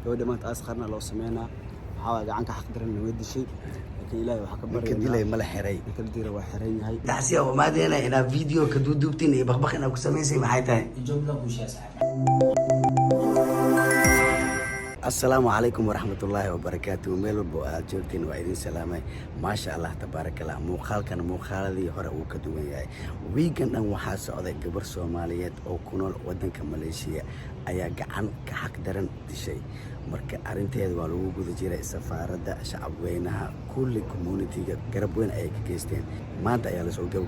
gabadha maanta aas qarna loo sameynaa waxaa gacan ka xaq daran way dishay laakiin ilaahay waxa ka baryay ka dilay mala xiray ka dilay waa xiran yahay taasiya oo maadeena ina video ka duubtin iyo baqbaq ina ku sameysay maxay tahay joogla ku sheesay السلام عليكم ورحمة الله وبركاته ميلو بو جوتين وعيدين سلامي ما شاء الله تبارك الله موخال كان موخال ذي هرا وكدوين ياي ويجن أن وحاس عذا جبر سوماليات أو كنول ودن كماليشيا أيا جعان كحق درن دشي مركا أرنتي هذا وجود جيرة السفارة دا شعب وينها كل كومونيتي قرب وين أي كيستين ما أنت يا لسه جو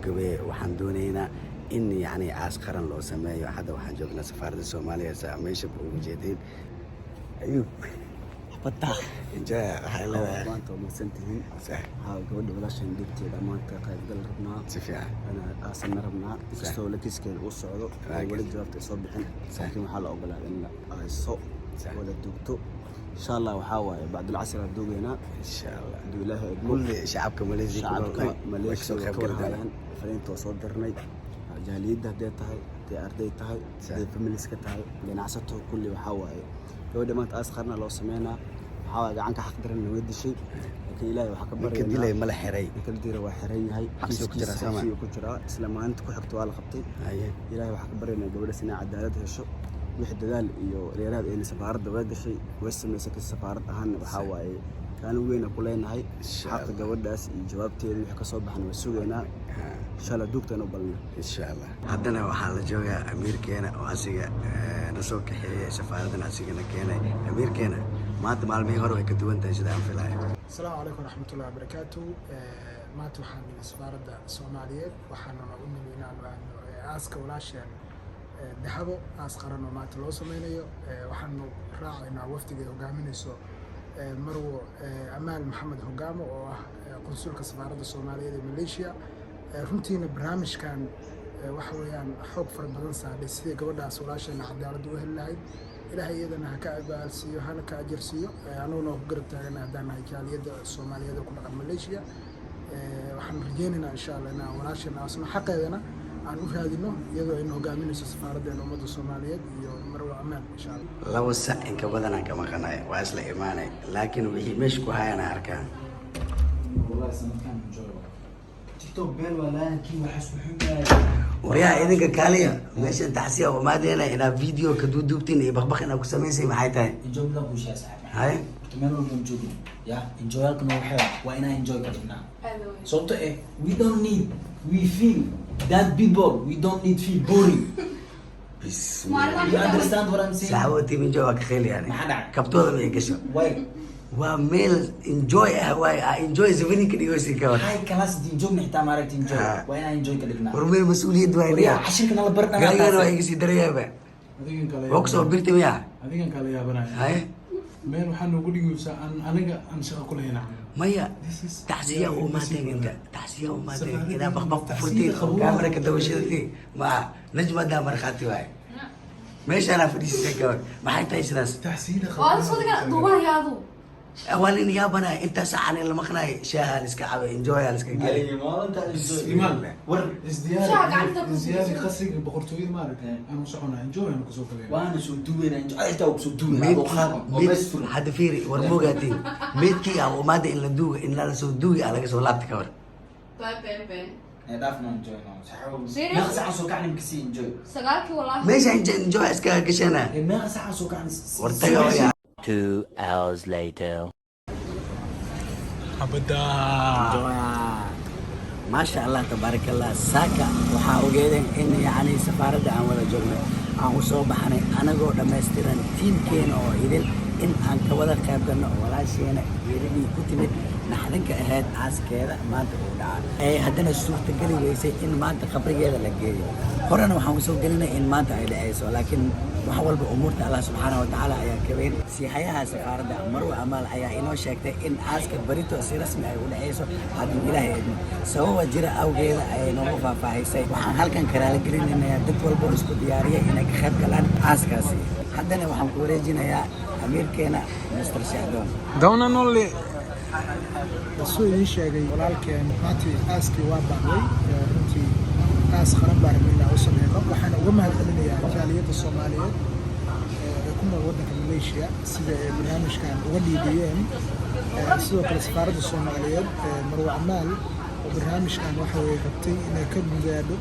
وحندونينا إني يعني عسكرا لو سماي وحدا وحنجونا سفارة الصومالية ساميش بوجدين أيوب فتح جاء حلا ما أنت ومسنتين صح ها قبل بلاش ندبتي لما أنت قاعد قل ربنا سفيع أنا أصلا ربنا استوى لك إسكال وصعده ولد جوابت صبحين لكن حال أقبل إن الصوت ولا الدكتور إن شاء الله وحاول بعد العصر الدوق هنا إن شاء الله دو الله كل شعبكم ماليزي شعبكم ماليزي وكلها فلين توصدرني جاليد هديتها دي أرديتها دي فملسكتها دي نعسته كل وحاول gabadha maanta aas qarna loo sameynaa waxaa gacan ka xaq daran way dishay laakiin ilaahay waxa ka baryay ka dilay mala xiray ka dilay waa xiran yahay xabsi ku jira sama ku jira isla maanta ku xigto waa la qabtay ilaahay waxa ka baryay gabadha sinaa cadaalad hesho wixii dadaal iyo reeraad ay safaaradda way gashay way sameysay ka safaarad ahaan waxa waaye kaalin weyn ku leenahay xaqqa gabadhaas iyo jawaabteeda wixii ka soo baxan way sugeynaa insha Allah duugtana balna insha Allah haddana waxaa la joogaa amiirkeena oo asiga nasoo kaxeeyay safaaraddan asigana keenay amiirkeena maanta maalmihii hore way ka duwan tahay sida aan filayo asalaamu calaykum waraxmatullahi wabarakaatu maanta waxaan nimi safaaradda soomaaliyeed waxaana u nimi inaan aaska walaasheen dahabo aas qaran oo maanta loo sameynayo waxaanu raacaynaa wafdiga hogaaminayso marwo amaal maxamed hogaamo oo ah qunsulka safaaradda soomaaliyeed ee Malaysia runtiina barnaamijkan waxa weeyaan xoog fara badan saaray sidii gabadhaas walaasheena cadaalad u heli lahayd ilaahay iyadana ha ka abaalsiiyo hana ka ajarsiiyo anuguna ku garab taaganahay haddaan nahay jaaliyadda soomaaliyeed ku dhaqan Malaysia waxaan rajeynaynaa insha Allah inaan walaasheena asna xaqeedana aan u raadino iyadoo ay hogaaminayso safaaraddeena ummadda Soomaaliyeed iyo marwa amaan insha Allah laba sac in ka badan aan ka maqanaay waa isla imaanay laakiin wixii meesha ku hayana arkaan wallahi sanadkan joogo TikTok beel wala kii waxa suxumaa wariyaa idinka kaaliya meesha taxsiya oo maadeena ina video ka duubtin iyo baqbaq ina ku sameysay maxay tahay joogla ku sheesay hay meel walba joogo ya enjoyalkana waa inaan enjoy ka dhignaa sababtoo we don't need we feel that people we don't need feel boring you understand what I'm saying saxawati min jawab khayl yani kabtooda ma gasho why waa meel enjoy waa enjoy zevini ka dhigaysi ka war high class din joogna xitaa ma aragti enjoy waa inaan enjoy ka dhignaa war meel mas'uuliyad waa inaa cashirkana la barnaa gaagana waa iga sii dareeyaba adigan kale box oo birti miya adigan kale yaabanaya hay meel waxaan ugu dhigaysaa aniga aan shaqo ku leeyahay maya taxsiya oo ma taaganta taxsiya oo ma taaganta ina baqbaq ku furtiin kaamera ka dawashadii ma najma da marxati waay meeshana fadhiisay ka maxay tahay sidaas taxsiina waa soo diga duubaa yaadu awalin yaabana inta saacane la maqnay shaaha iska cabe enjoy iska gali maalinta iman war isdiyaari qasiga boqortooyada maaragtay aanu soconaa enjoy aan ku soo galay waana soo duweynaa enjoy xitaa ku soo duweynaa oo qaar oo best friend hada fiiri war moogaati meedkii ah oo maada in la duuga in la soo duugi laga soo laabta ka war ben دافنا enjoy now saxaw ma saxan soo kacnin kasi enjoy sagaalkii wallahi meesha enjoy iska gashana ma saxan soo kacnin wartaga waya 2 hours later abada ما شاء الله تبارك الله ساكا waxaa ogeedeen in yani safaaradda aan wada joogno aan u soo baxnay anagoo dhameystiran tiimkeena oo idin in aan ka wada qayb galno walaasheena geeridii ku timid naxdinka ahayd aaskeeda maanta uu dhacay haddana suurtagali weysay in maanta qabrigeeda la geeyo horena waxaan usoo gelinay in maanta ay dhaceyso laakiin wax walba umuurta Allah subxaanahu wa tacaala ayaa ka weyn siihayaha safaaradda marwa amaal ayaa inoo sheegtay in aaska barito si rasmi ay u dhaceyso haddii ilaahay idmo sababa jira awgeeda ayay noogu faahfaahisay waxaan halkan karaala gelinaynaa dad walba oo isku diyaariyay inay ka qayb galaan aaskaasi haddana waxaan ku wareejinayaa amiirkeena Mr. Shahdoon dawna nolle soo idin sheegay walaalkeen maanta aaskii waa baaday runtii aas qaran baa rabnaa u sameeyno waxaan uga mahadcelinayaa jaaliyadda Soomaaliyeed ku nool waddanka Malaysia sida ay barnaamijkan uga dhiibiyeen sidoo kale safaaradda Soomaaliyeed Marwa Amaal oo barnaamijkan waxa way rabtay inay ka gudaado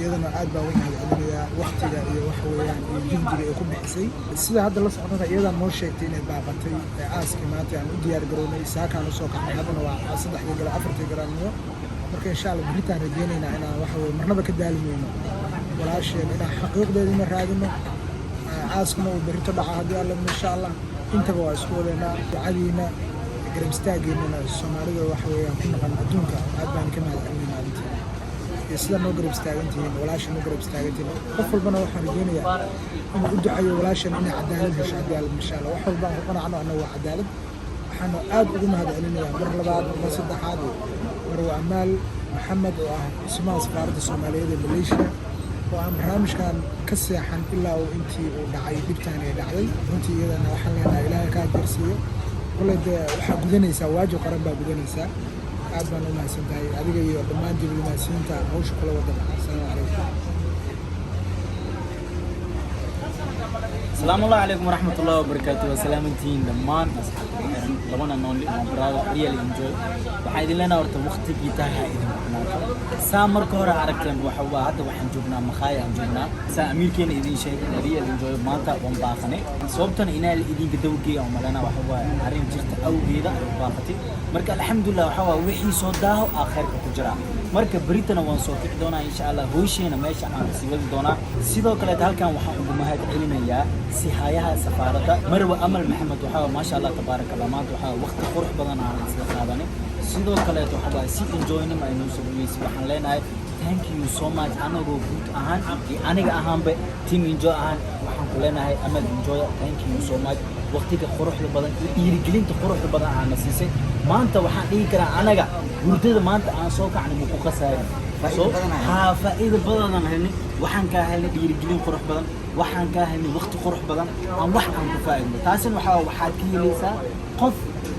iyadana aad baa uga mahadcelinayaa waqtiga iyo waxa weeyaan iyo juhdiga ay ku bixisay sida hadda la socota iyadana noo sheegtay inay baaqatay aaskii maanta aan u diyaar garownay saakaan usoo kacnay haddana waa 3 gala 4 garaamyo marka insha Allah baritaan rajeynaynaa inaan waxa weeye marnaba ka daalimeyno walaasheen inaan xaqiiqdeedina raadino aaskuna uu berito dhaca haddii alla insha Allah intaba waa isku wadeynaa ducadiina garab istaageenana Soomaalida waxa weeyaan ku naqan adduunka aad baan ka mahadcelinaynaa intii sida noo garab istaagantihiin walaashan noo garab istaagantihiin qof walbana waxaan rajeynayaa inuu u duceeyo walaashan inay cadaalad hesho haddii alla insha Allah wax walba aan ku qanacno annaga waa cadaalad waxaan aad ugu mahadcelinayaa mar labaad mar saddexaad Marwa Amaal Maxamed oo ah ismaha safaaradda Soomaaliyeed ee Malaysia oo aan barnaamijkan ka seexan ilaa uu intii uu dhacay dibtaan ay dhacday runtii iyadana waxaan leenahay ilaahay ka ajarsiiyo kule dee waxaa gudanaysaa waajib qaran baa gudanaysaa aad baan u mahadsan tahay adiga iyo dhammaan diblomaasiyiinta hawsha kula wadana asalaamu calaykum السلام الله عليكم ورحمة الله وبركاته وسلامتين دمان أصحاب الحرم لبنا نولي مبرادة ريال إنجوي وحيد لنا ورت وقت بيتاها إذا سامر كورة عركتن وحوا هذا وحن جبنا مخايا جبنا سأمير كين إذا شيء ريال إنجوي ماتا ومباخنة صوبتنا إنا الإذين بدوكي أو ملنا وحوا عرين جرت أو بيدا باقتي مرك الحمد لله وحوا وحي صداه آخر كجرا marka bariitana waan soo kici doonaa insha Allah hooshayna meesha aan sii wadi doonaa sidoo kale halkan waxaan ugu mahad celinayaa sihayaha safaaradda Marwa Amaal Maxamed waxa ma sha Allah tabarakallah maanta waxa waqti qurux badan aan isla qaadanay sidoo kale waxa si enjoyna ma inuu soo weeysi waxaan leenahay thank you so much anagu guud ahaan aniga ahaanba team enjoy ahaan waxaan ku leenahay Amaal enjoy thank you so much waqtiga quruxda badan iyo dhiirigelinta quruxda badan aan nasiisay maanta waxaan dhigi karaa anaga hurdada maanta aan soo kacnay muku qasaayo faa'iido badan aan helnay waxaan ka helnay dhiirigelin qurux badan waxaan ka helnay waqti qurux badan aan wax aan ku faa'iidno taasina waxaad ka helaysaa qof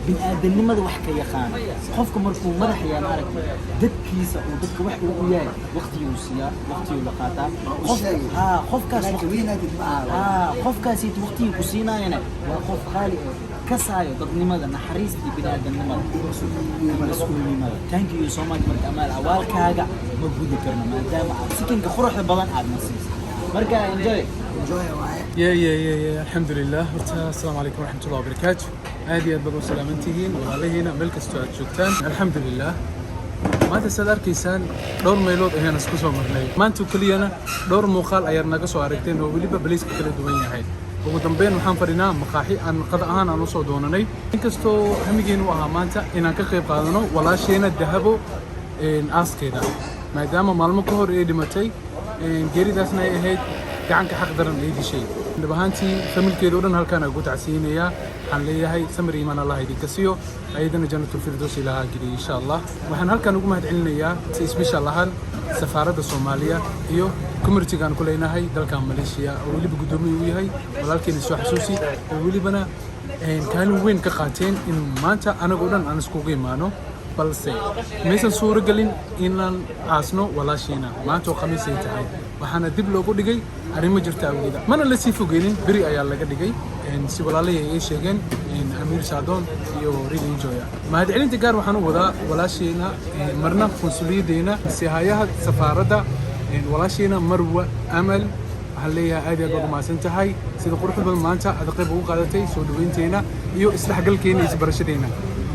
bini'aadanimada wax ka yaqaan qofka markuu madax yahay aragtay dadkiisa oo dadka wax uu yahay waqtigu siiya waqtigu la qaataa qofkaas waqtigu ku siinaayna waa qof qaali كسايو ضدنمada naxariistii bini'aadanimada mas'uulnimada thank you so much marka Amaal awaalkaaga ma gudi karno maadaama aad sikinka quruxda badan aad nasiis marka enjoy الحمد لله السلام عليكم ورحمة الله وبركاته عادي أدبر وسلامتين وعليهنا ملك استوات شوكتان الحمد لله ما تسأل كيسان دور ميلود هنا سكوسو مرني ما أنتو كلينا دور مقال أيرنا قصو عرفتين وولي ببليس كل الدنيا هاي ugu dambeyn waxaan farinaa maqaaxi aan qada ahaan aan soo doonanay inkastoo hamigeenu ahaa maanta inaan ka qayb qaadano walaasheena dahabo aaskeeda maadaama maalmo ka hor ay dhimatay geeridaasna ay ahayd gacanka xaq daran ay dishay dhab ahaantii familkeeda oo dhan halkaan ugu tacsiinayaa waxaan leeyahay samir iimaan Allah idinka siiyo ayadana jannatul firdaws ilaaha geliyo insha Allah waxaan halkaan ugu mahad celinayaa si special ahaan safaaradda Soomaaliya iyo community-gaan ku leenahay dalka Malaysia oo waliba gudoomiye u yahay walaalkeen soo xasuusi oo walibana kaalin weyn ka qaateen in maanta anagu dhan aan isku qiimaano balse meeshan suuragelin inaan aasno walaasheena maanta oo khamiis ay tahay waxaana dib loogu dhigay arrimo jirta awgeeda mana la sii fogeenin beri ayaa laga dhigay si walaalay ay sheegeen Amiir Saadoon iyo Real Enjoy mahad celinta gaar waxaan u wadaa walaasheena marna konsuliyadeena sihayaha safaaradda walaasheena Marwa Amaal waxaan leeyahay aad iyo aad ugu mahadsan tahay sida quruxda badan maanta aad qayb uga qaadatay soo dhaweynteena iyo isdhexgalkeena iyo isbarashadeena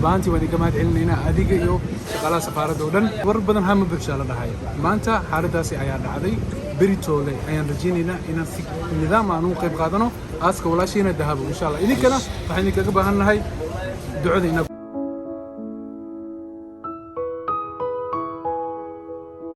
maanta waan iga mahad celinaynaa adiga iyo shaqaalaha safaaradda oo dhan war badan hama bulsha la dhahay maanta xaaladaasi ayaa dhacday beritoole ayaan rajaynaynaa inaan si nidaam aan uga qayb qaadano aaska walaasheena dahabo insha Allah idinkana waxaan idinkaga baahannahay ducada